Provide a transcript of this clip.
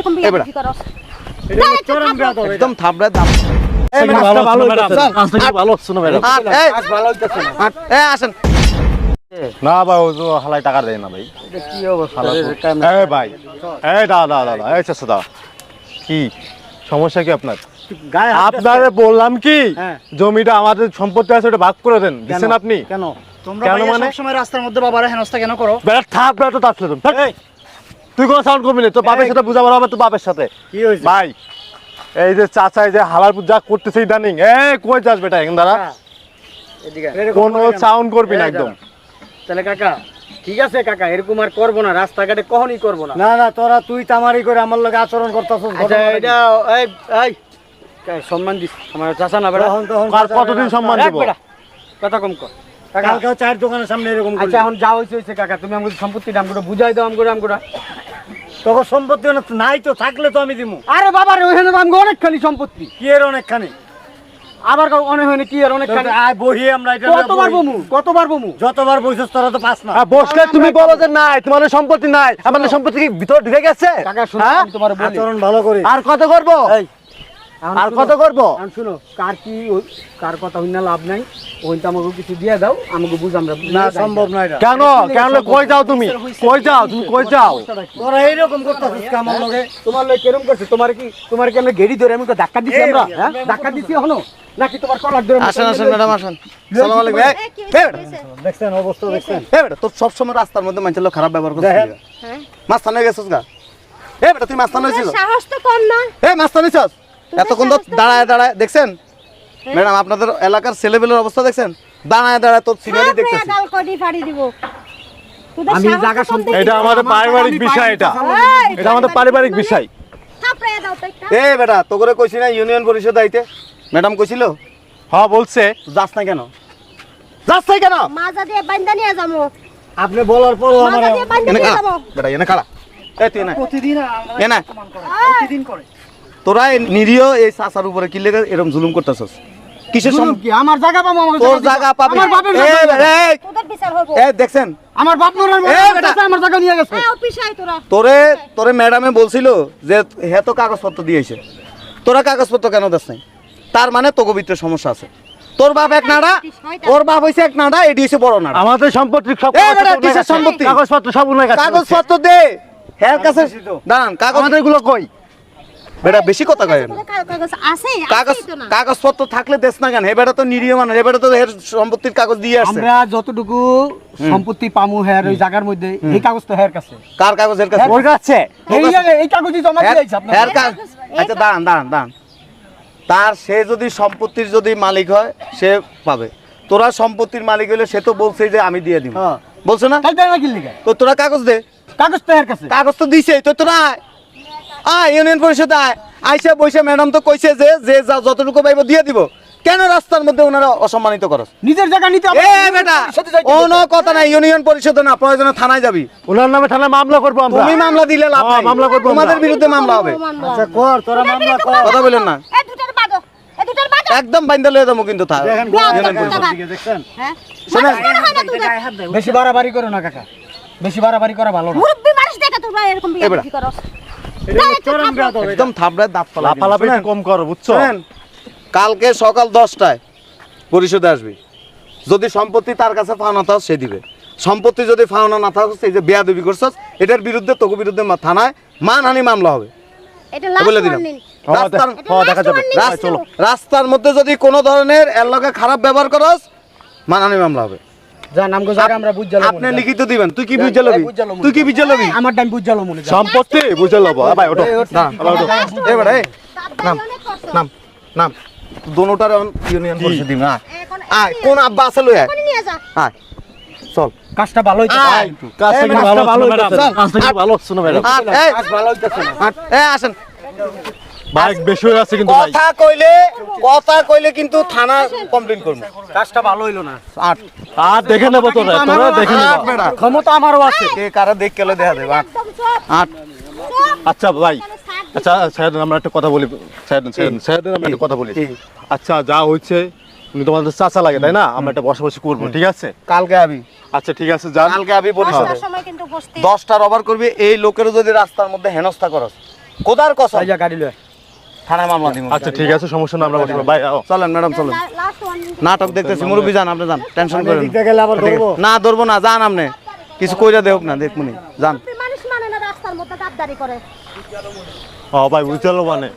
এরকম বিয়ে কি করছ? একদম থাবড়া দাম। আসেন না ভাই, ও তো হালাই টাকা দেয় না ভাই। কি অবস্থা এই ভাই, এই দাদা দাদা, এই চাচা দাদা, কি সমস্যা কি আপনার? আপনারে বললাম কি জমিটা আমাদের সম্পত্তি আছে, ওটা ভাগ করে দেন। দিচ্ছেন আপনি কেন? তোমরা কেন ভাইয়া মানে? সবসময় রাস্তার মধ্যে বাবারা হেনস্থা কেন করো? বেটা থাপ বেটা তো তাছলে তুমি। তুই কোনো সাউন্ড করবি না, তোর বাপের সাথে বুঝাবার হবে, তোর বাপের সাথে। কি হয়েছে ভাই এই যে চাচা এই যে হালার যা করতেছে ইদানিং, কই যাস বেটা এখন দাঁড়া, এদিকে কোনো সাউন্ড করবি না একদম। তাহলে কাকা ঠিক আছে কাকা, এরকম আর করবো না, রাস্তাঘাটে কখনই করবো না। না না, তোরা তুই তামারি করে আমার লগে আচরণ করতেছস। আচ্ছা এটা এই এই সম্মান দিস আমার চাচা না বেটা। আর কতদিন সম্মান দিব? কথা কম কর। কালকে চায়ের দোকানের সামনে এরকম আচ্ছা এখন যা হয়েছে কাকা, তুমি আমাকে সম্পত্তির দাম করে বুঝাই দাও আমগুলো। তোর সম্পত্তি নাই তো, থাকলে তো আমি দিমু। আরে বাবা রে, ওখানে আমগো অনেকখানি সম্পত্তি। কি এর অনেকখানি? আবার অনেক হয়নি কি আর অনেকখানি। আয় বহি আমরা এটা কতবার বমু যতবার বইছস তোরা তো পাস না। বসলে তুমি বলো যে নাই, তোমার সম্পত্তি নাই, আমাদের সম্পত্তি কি ভিতর ঢুকে গেছে? কাকা শুনো, আমি তোমার বলি আচরণ ভালো করে। আর কত করবো? এই আর কত করবো? শুনো, কার কথা হইনা লাভ নাই, ওইটা আমাকে কিছু দিয়ে দাও, আমাকে বুঝ আমরা না, সম্ভব না এটা। কেন কেন কই যাও তুমি? কই যাও তুমি? কই যাও? তোরা এইরকম করতেছিস কি আমার লগে? তোমার লোক কেরম করছে? তোমার কি আমরা গেড়ি ধরে আমি ধাক্কা দিছি? আমরা ধাক্কা দিছি হলো নাকি তোমার কলার ধরে? আসেন আসেন ম্যাডাম আসেন। আসসালামু আলাইকুম। দেখছেন অবস্থা দেখছেন? বেটা তোর সব সময় রাস্তার মধ্যে মানুষের লোক খারাপ ব্যবহার করছিস। হ্যাঁ মাস্তান হয়ে গেছিস গা? বেটা তুই মাস্তান হয়েছিস? সাহস তো কম না। মাস্তান হয়েছিস? এতক্ষণ তো দাঁড়ায় দাঁড়ায় দেখছেন ম্যাডাম, আপনাদের এলাকার ছেলেপেলের অবস্থা দেখছেন? দাঁড়ায় দাঁড়ায় তোর সিনারি দেখতেছি। গাল কডি ফাড়ি দিব। আমি জায়গা সম্পত্তি, এটা আমাদের পারিবারিক বিষয়, এটা আমাদের পারিবারিক বিষয়। থাপড়ায়া দাও তো একটা। বেটা তো করে কইছি না ইউনিয়ন পরিষদ আইতে? ম্যাডাম কইছিল? হ্যাঁ বলছে। যাস না কেন? যাস না কেন? মাজা দিয়ে বান্দা নিয়ে যাবো। আপনি বলার পর আমার মাজা দিয়ে বান্দা এনে নিয়ে খাড়া যাবো। বেটা, এনে খাড়া। তুই না প্রতিদিন এ না প্রতিদিন করে। তোরা এই নিরীহ এই চাচার উপরে কি লেগে এরকম জুলুম করতেছস? কিসের জুলুম কি? আমার জায়গা পাবো, আমাকে তোর জায়গা পাবি? আমার বাপের এই জায়গা। বেটা, এই, তোদের বিচার হবো। এই দেখছেন আমার বাপ মরার বেটা। আমার জায়গা নিয়ে গেছে। হ্যাঁ অফিসাই তোরা। তোরে ম্যাডামে বলছিল যে হে তো কাগজপত্র দিয়েছে, তোরা কাগজপত্র কেন দিস নাই? তার মানে তোকে ভিতরে সমস্যা আছে। তোর বাপ এক নাড়া, ওর বাপ হইছে এক নাড়া, এডি হইছে বড় নাড়া। আমাদের সম্পত্তি সব বেটা, কিসের সম্পত্তি? কাগজপত্র সব উনার কাছে। কাগজপত্র দে হের কাছে। দাঁড়ান, কাগজ আমাদের গুলো কই? বেটা বেশি কথা কয় না। তোদের কাগজ আছে? কাগজ আছেই তো না। কাগজপত্র থাকলে দেশ না কেন? হে বেটা তো নিরীহ মানুষ, হে বেটা তো এর সম্পত্তির কাগজ দিয়ে আসছে। আমরা যতটুকু সম্পত্তি পামু হের ওই জায়গার মধ্যে, এই কাগজ তো হের কাছে। কার কাগজ? এর কাছে। ওর কাছে। এই কাগজই জমা হের- দিয়েছে আপনার। হের কাগজ। আচ্ছা দাঁড়ান। তার সে যদি সম্পত্তির যদি মালিক হয় সে পাবে। তোরা সম্পত্তির মালিক হলে সে তো বলছে যে আমি দিয়ে দিব, বলছো না? তাই না কি লিখা? তো তোরা কাগজ দে। কাগজ তো হের কাছে। কাগজ তো দিছে, তো তোরা আয় ইউনিয়ন পরিষদে আইসা বইসা ম্যাডাম তো কইছে যে যে যতটুকু পাইব দিয়ে দিব। কেন রাস্তার মধ্যে ওনারা অসম্মানিত করস? নিজের জায়গা নিতে বেটা কোনো কথা নাই, ইউনিয়ন পরিষদে না, প্রয়োজনে থানায় যাবি। ওনার নামে থানায় মামলা করবো আমরা। তুমি মামলা দিলে লাভ নাই, মামলা করবো আমরা। তোমাদের বিরুদ্ধে মামলা হবে। আচ্ছা কর, তোরা মামলা কর। কথা বলেন না, এই দুটার বাদো। এই দুটার বাদো। একদম বাইন্দা লয়ে যাবো কিন্তু দেখেন ইউনিয়ন পরিষদ। দিকে দেখছেন? হ্যাঁ? মানুষ মনে হয় না তোদের। বেশি বাড়াবাড়ি করো না কাকা, বেশি বাড়াবাড়ি করা ভালো না। মুরব্বি মানুষ দেখে তোরা এরকম বিয়ে এবারে। কি করছ? চরম বেয়াদব এটা। একদম থাবড়ায় দাঁত ফালা। লাফালাফি একটু কম করো, বুঝছো? শোনেন, কালকে সকাল 10টায় পরিষদে আসবি। যদি সম্পত্তি তার কাছে পাওনা থাক সে দিবে, সম্পত্তি যদি পাওনা না থাক এই যে বেয়াদবি করছস এটার বিরুদ্ধে তোকে বিরুদ্ধে থানায় মানহানি মামলা হবে। এটা লাস্ট বলে দিলাম। ওয়ার্নিং। দেখা যাবে। চলো, রাস্তার মধ্যে যদি কোনো ধরনের এর লগে খারাপ ব্যবহার করস মানহানি মামলা হবে। যা নামগো জায়গা আমরা বুঝালাম। আপনি লিখিত দিবেন। তুই কি বুঝে লবি? তুই কি বুঝে লবি? আমার টাইম বুঝালো মনে। সম্পত্তি বুঝে লবো। ভাই ওঠো। এবারে নাম নাম দোনোটার ইউনিয়ন পরিষদ দিন। আয় কোন আব্বা আছে লই আয়। কোনি নিয়ে যা। আয় চল। কাজটা ভালো হইছে। আয়। কাজটা কিন্তু ভালো হচ্ছে না ম্যাডাম। চল। কাজটা কিন্তু ভালো হচ্ছে না ম্যাডাম। এই ভালো হইতাছে না। আসেন। ভাই বেশি হয়ে আছে কিন্তু ভাই। কথা কইলে কিন্তু থানা কমপ্লেইন করব। কাজটা ভালো হইলো না। আট আর দেখে নেবো তোরা দেখে নেবো। বেটা ক্ষমতা আমারও আছে। কে কারা দেখ কেলে দেখা দেব। আট একদম চুপ। আট চুপ। আচ্ছা ভাই, এখানে সাত দিন। আচ্ছা স্যার আমরা একটা কথা বলি। স্যার আমরা একটা কথা বলি। কি? আচ্ছা যা হচ্ছে উনি তোমাদের চাচা লাগে তাই না? আমরা একটা বসাবসি করবো, ঠিক আছে? কালকে আবি। আচ্ছা ঠিক আছে যান। কালকে আবি পরিষদে দশটার সময় কিন্তু বসতে। 10টার ওভার করবি। এই লোকের যদি রাস্তার মধ্যে হেনস্থা করস কোদার কসম এই যা গাড়ি লয় থানায় মামলা দিব আচ্ছা ঠিক আছে, সমস্যা না, আমরা বসবো। ভাই আও। চলেন ম্যাডাম চলেন লাস্ট ওয়ার্নিং নাটক দেখতেছি মুরব্বী যান আপনি যান টেনশন করেন দিকতে গেলে আবার ধরবো না ধরবো না যান আপনি কিছু কইরা দেখ না দেখমুনি যান মানুষ মানে না রাস্তার মধ্যে গাদ্দারি করে ও ভাই বুঝতে পারলো মানে